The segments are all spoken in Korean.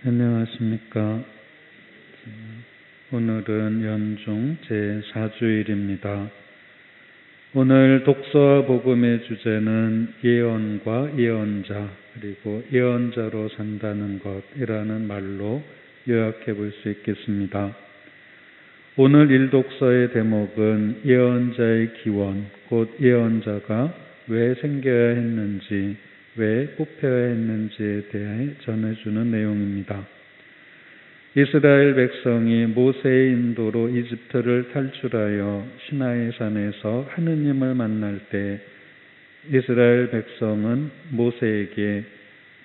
안녕하십니까. 오늘은 연중 제4주일입니다. 오늘 독서와 복음의 주제는 예언과 예언자 그리고 예언자로 산다는 것이라는 말로 요약해 볼 수 있겠습니다. 오늘 일독서의 대목은 예언자의 기원, 곧 예언자가 왜 생겨야 했는지, 왜 뽑혀야 했는지에 대해 전해주는 내용입니다. 이스라엘 백성이 모세의 인도로 이집트를 탈출하여 시나이 산에서 하느님을 만날 때 이스라엘 백성은 모세에게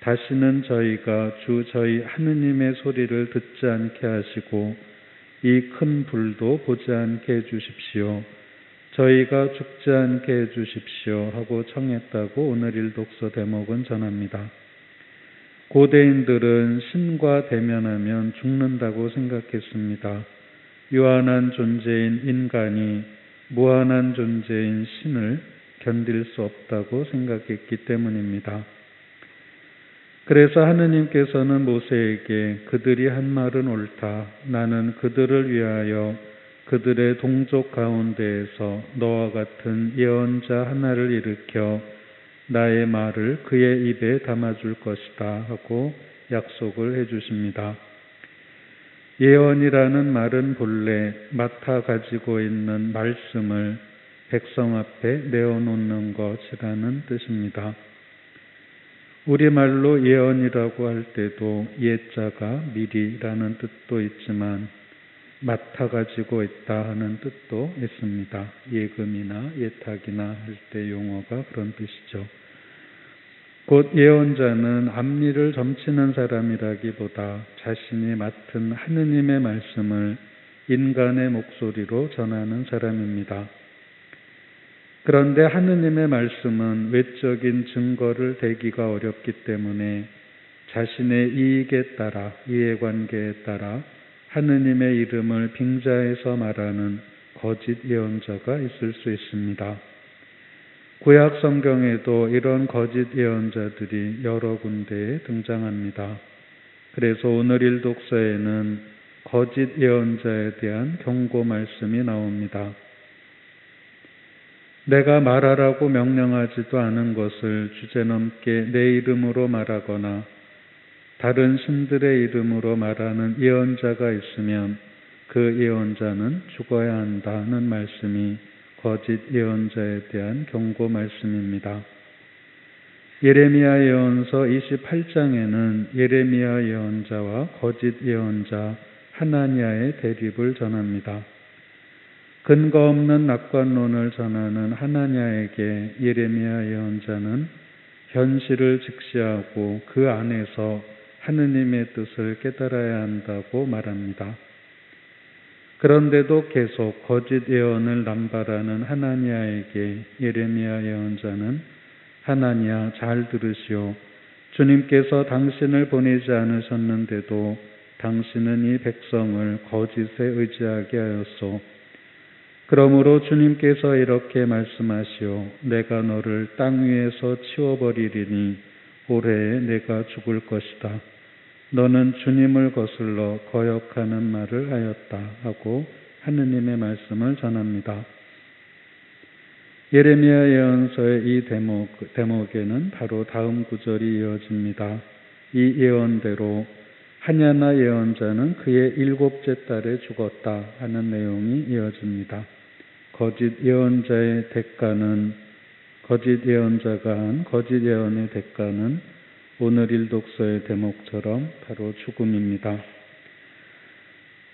다시는 저희가 주 저희 하느님의 소리를 듣지 않게 하시고 이 큰 불도 보지 않게 해주십시오. 저희가 죽지 않게 해주십시오 하고 청했다고 오늘 일독서 대목은 전합니다. 고대인들은 신과 대면하면 죽는다고 생각했습니다. 유한한 존재인 인간이 무한한 존재인 신을 견딜 수 없다고 생각했기 때문입니다. 그래서 하느님께서는 모세에게 그들이 한 말은 옳다. 나는 그들을 위하여 그들의 동족 가운데에서 너와 같은 예언자 하나를 일으켜 나의 말을 그의 입에 담아줄 것이다 하고 약속을 해주십니다. 예언이라는 말은 본래 맡아 가지고 있는 말씀을 백성 앞에 내어놓는 것이라는 뜻입니다. 우리말로 예언이라고 할 때도 예자가 미리라는 뜻도 있지만 맡아 가지고 있다 하는 뜻도 있습니다. 예금이나 예탁이나 할 때 용어가 그런 뜻이죠. 곧 예언자는 앞니를 점치는 사람이라기보다 자신이 맡은 하느님의 말씀을 인간의 목소리로 전하는 사람입니다. 그런데 하느님의 말씀은 외적인 증거를 대기가 어렵기 때문에 자신의 이익에 따라, 이해관계에 따라 하느님의 이름을 빙자해서 말하는 거짓 예언자가 있을 수 있습니다. 구약 성경에도 이런 거짓 예언자들이 여러 군데에 등장합니다. 그래서 오늘 일독서에는 거짓 예언자에 대한 경고 말씀이 나옵니다. 내가 말하라고 명령하지도 않은 것을 주제넘게 내 이름으로 말하거나 다른 신들의 이름으로 말하는 예언자가 있으면 그 예언자는 죽어야 한다는 말씀이 거짓 예언자에 대한 경고 말씀입니다. 예레미야 예언서 28장에는 예레미야 예언자와 거짓 예언자 하나니아의 대립을 전합니다. 근거 없는 낙관론을 전하는 하나니아에게 예레미야 예언자는 현실을 직시하고 그 안에서 하느님의 뜻을 깨달아야 한다고 말합니다. 그런데도 계속 거짓 예언을 남발하는 하나니아에게 예레미야 예언자는 하나니아 잘 들으시오. 주님께서 당신을 보내지 않으셨는데도 당신은 이 백성을 거짓에 의지하게 하였소. 그러므로 주님께서 이렇게 말씀하시오. 내가 너를 땅 위에서 치워버리리니 올해에 내가 죽을 것이다. 너는 주님을 거슬러 거역하는 말을 하였다 하고 하느님의 말씀을 전합니다. 예레미야 예언서의 이 대목에는 바로 다음 구절이 이어집니다. 이 예언대로 하냐나 예언자는 그의 7째 달에 죽었다 하는 내용이 이어집니다. 거짓 예언자의 대가는 거짓 예언자가 한 거짓 예언의 대가는 오늘 일독서의 대목처럼 바로 죽음입니다.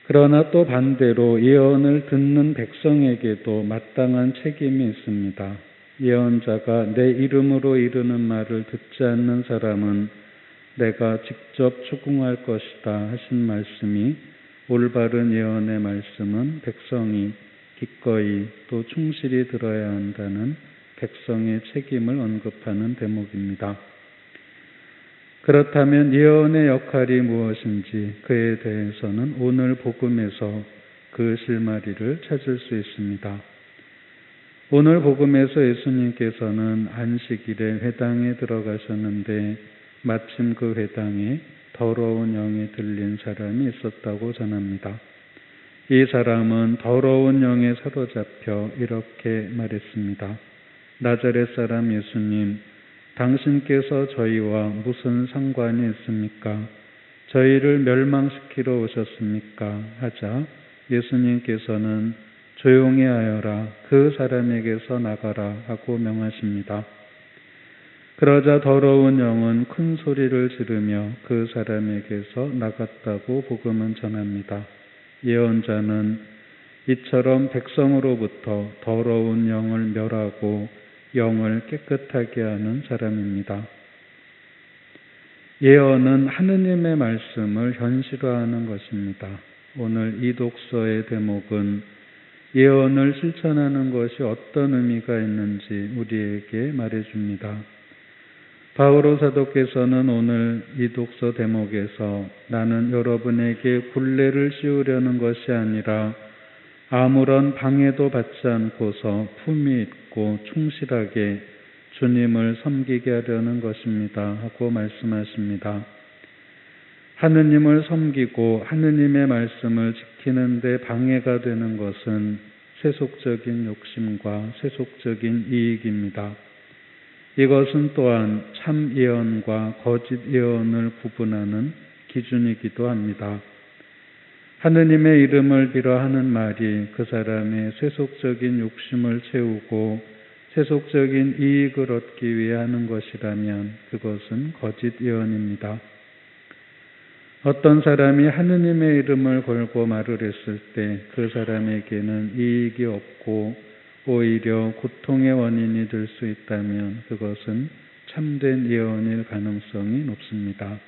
그러나 또 반대로 예언을 듣는 백성에게도 마땅한 책임이 있습니다. 예언자가 내 이름으로 이르는 말을 듣지 않는 사람은 내가 직접 추궁할 것이다 하신 말씀이 올바른 예언의 말씀은 백성이 기꺼이 또 충실히 들어야 한다는 백성의 책임을 언급하는 대목입니다. 그렇다면 예언의 역할이 무엇인지 그에 대해서는 오늘 복음에서 그 실마리를 찾을 수 있습니다. 오늘 복음에서 예수님께서는 안식일에 회당에 들어가셨는데 마침 그 회당에 더러운 영이 들린 사람이 있었다고 전합니다. 이 사람은 더러운 영에 사로잡혀 이렇게 말했습니다. 나자렛 사람 예수님, 당신께서 저희와 무슨 상관이 있습니까? 저희를 멸망시키러 오셨습니까? 하자 예수님께서는 조용히 하여라, 그 사람에게서 나가라 하고 명하십니다. 그러자 더러운 영은 큰 소리를 지르며 그 사람에게서 나갔다고 복음은 전합니다. 예언자는 이처럼 백성으로부터 더러운 영을 멸하고 영을 깨끗하게 하는 사람입니다. 예언은 하느님의 말씀을 현실화하는 것입니다. 오늘 이 독서의 대목은 예언을 실천하는 것이 어떤 의미가 있는지 우리에게 말해줍니다. 바오로 사도께서는 오늘 이 독서 대목에서 나는 여러분에게 굴레를 씌우려는 것이 아니라 아무런 방해도 받지 않고서 품위 있고 충실하게 주님을 섬기게 하려는 것입니다 하고 말씀하십니다. 하느님을 섬기고 하느님의 말씀을 지키는 데 방해가 되는 것은 세속적인 욕심과 세속적인 이익입니다. 이것은 또한 참 예언과 거짓 예언을 구분하는 기준이기도 합니다. 하느님의 이름을 빌어 하는 말이 그 사람의 세속적인 욕심을 채우고 세속적인 이익을 얻기 위해 하는 것이라면 그것은 거짓 예언입니다. 어떤 사람이 하느님의 이름을 걸고 말을 했을 때 그 사람에게는 이익이 없고 오히려 고통의 원인이 될 수 있다면 그것은 참된 예언일 가능성이 높습니다.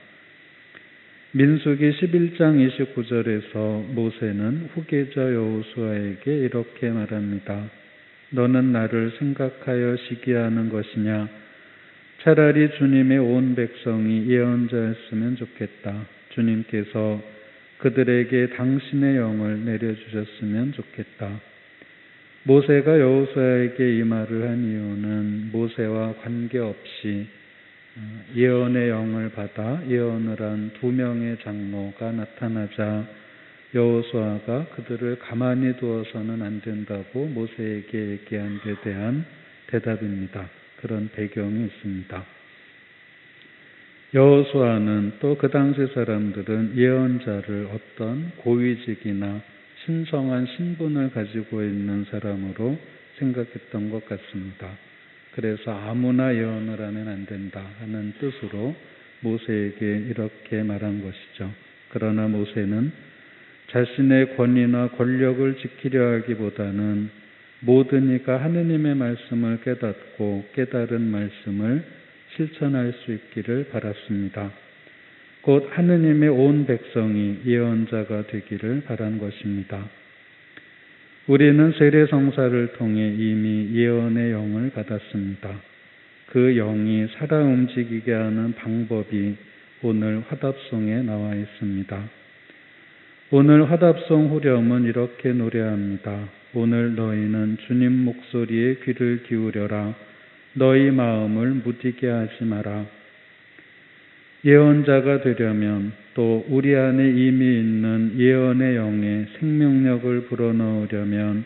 민수기 11장 29절에서 모세는 후계자 여호수아에게 이렇게 말합니다. 너는 나를 생각하여 시기하는 것이냐? 차라리 주님의 온 백성이 예언자였으면 좋겠다. 주님께서 그들에게 당신의 영을 내려주셨으면 좋겠다. 모세가 여호수아에게 이 말을 한 이유는 모세와 관계없이 예언의 영을 받아 예언을 한 2명의 장로가 나타나자 여호수아가 그들을 가만히 두어서는 안 된다고 모세에게 얘기한 데 대한 대답입니다. 그런 배경이 있습니다. 여호수아는 또 그 당시 사람들은 예언자를 어떤 고위직이나 신성한 신분을 가지고 있는 사람으로 생각했던 것 같습니다. 그래서 아무나 예언을 하면 안 된다 하는 뜻으로 모세에게 이렇게 말한 것이죠. 그러나 모세는 자신의 권위나 권력을 지키려 하기보다는 모든 이가 하느님의 말씀을 깨닫고 깨달은 말씀을 실천할 수 있기를 바랐습니다. 곧 하느님의 온 백성이 예언자가 되기를 바란 것입니다. 우리는 세례성사를 통해 이미 예언의 영을 받았습니다. 그 영이 살아 움직이게 하는 방법이 오늘 화답송에 나와 있습니다. 오늘 화답송 후렴은 이렇게 노래합니다. 오늘 너희는 주님 목소리에 귀를 기울여라. 너희 마음을 무디게 하지 마라. 예언자가 되려면 또 우리 안에 이미 있는 예언의 영에 생명력을 불어넣으려면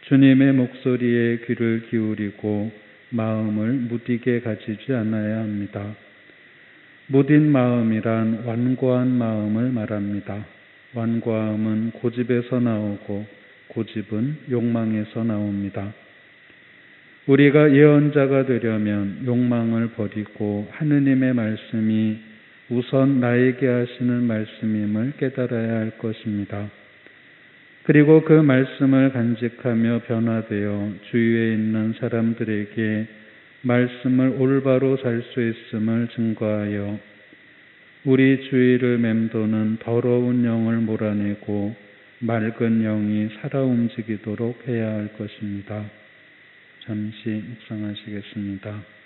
주님의 목소리에 귀를 기울이고 마음을 무디게 가지지 않아야 합니다. 무딘 마음이란 완고한 마음을 말합니다. 완고함은 고집에서 나오고 고집은 욕망에서 나옵니다. 우리가 예언자가 되려면 욕망을 버리고 하느님의 말씀이 우선 나에게 하시는 말씀임을 깨달아야 할 것입니다. 그리고 그 말씀을 간직하며 변화되어 주위에 있는 사람들에게 말씀을 올바로 살 수 있음을 증거하여 우리 주위를 맴도는 더러운 영을 몰아내고 맑은 영이 살아 움직이도록 해야 할 것입니다. 잠시 묵상하시겠습니다.